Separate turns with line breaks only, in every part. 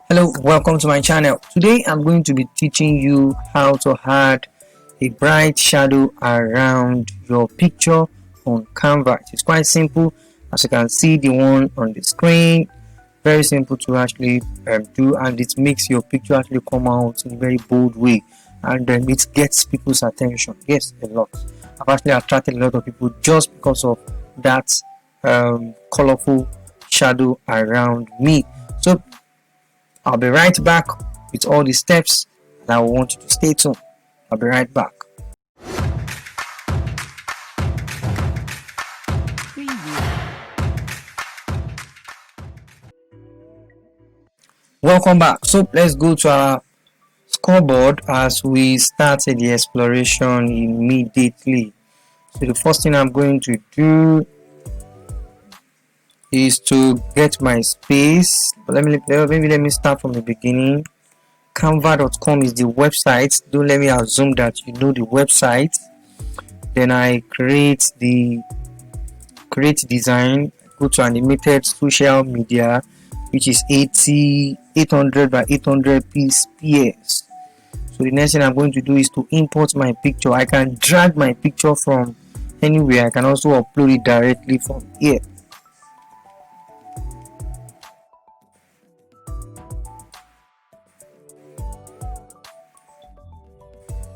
Hello, welcome to my channel. Today I'm going to be teaching you how to add a bright shadow around your picture on Canva. It's quite simple, as you can see the one on the screen. Very simple to actually do, and it makes your picture actually come out in a very bold way, and then it gets people's attention. Yes, a lot. I've actually attracted a lot of people just because of that colorful shadow around me. So I'll be right back with all the steps, and I want you to stay tuned. I'll be right back. Welcome back. So let's go to our scoreboard as we started the exploration immediately. So the first thing I'm going to do is to get my space. But maybe let me start from the beginning. Canva.com is the website. Don't let me assume that you know the website. Then I create design, go to animated social media, which is 800 by 800 px. So the next thing I'm going to do is to import my picture. I can drag my picture from anywhere. I can also upload it directly from here.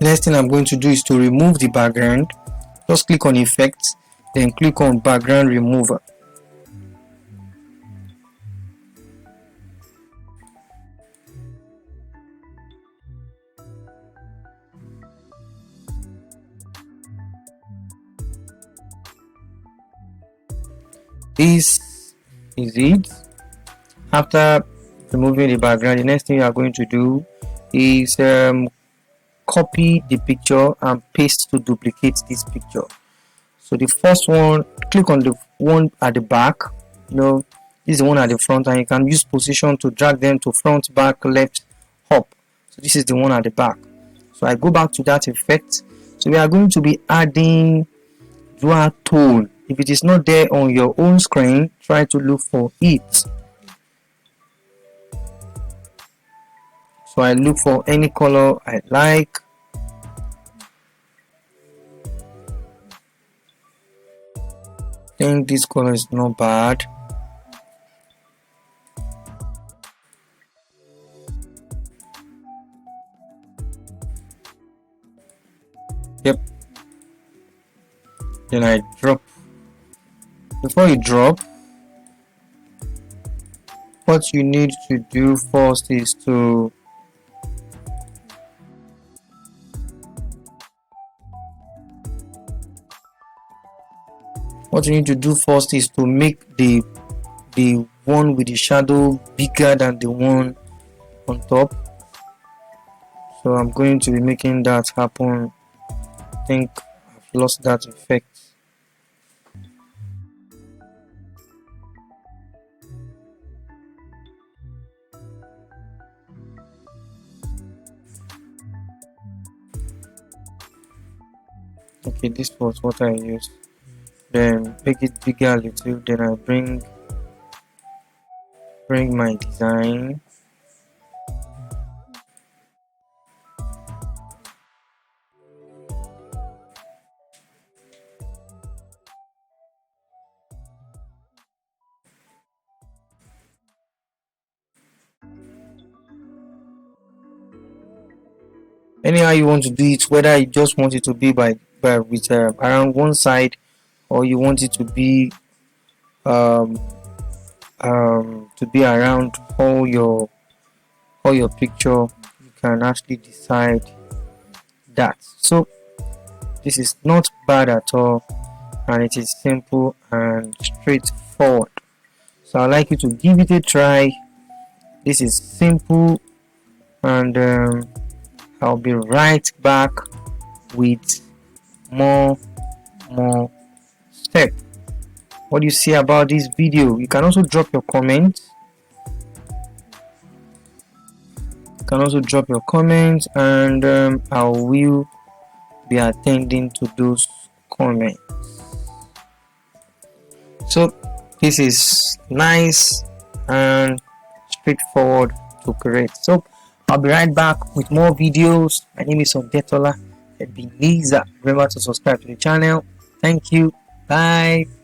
Next thing I'm going to do is to remove the background. Just click on effects, then click on background remover. This is it. After removing the background, the next thing you are going to do is copy the picture and paste to duplicate this picture. So the first one, click on the one at the back. This is the one at the front, and you can use position to drag them to front, back, left, up. So this is the one at the back. So I go back to that effect. So we are going to be adding dual tone. If it is not there on your own screen, try to look for it. So I look for any color I like. I think this color is not bad. Yep. Then I drop. Before you drop, what you need to do first is to make the one with the shadow bigger than the one on top. So I'm going to be making that happen. I think I've lost that effect. Okay, this was what I used. Then make it bigger a little. Then I bring my design. Anyhow you want to do it, whether you just want it to be with around one side, or you want it um, to be around all your picture, you can actually decide that. So this is not bad at all, and it is simple and straightforward. So I'd like you to give it a try. This is simple, and I'll be right back with more step. What do you see about this video? You can also drop your comments. And I will be attending to those comments. So this is nice and straightforward to create. So I'll be right back with more videos. My name is Odetola Ebenezer. Remember to subscribe to the channel. Thank you. Bye.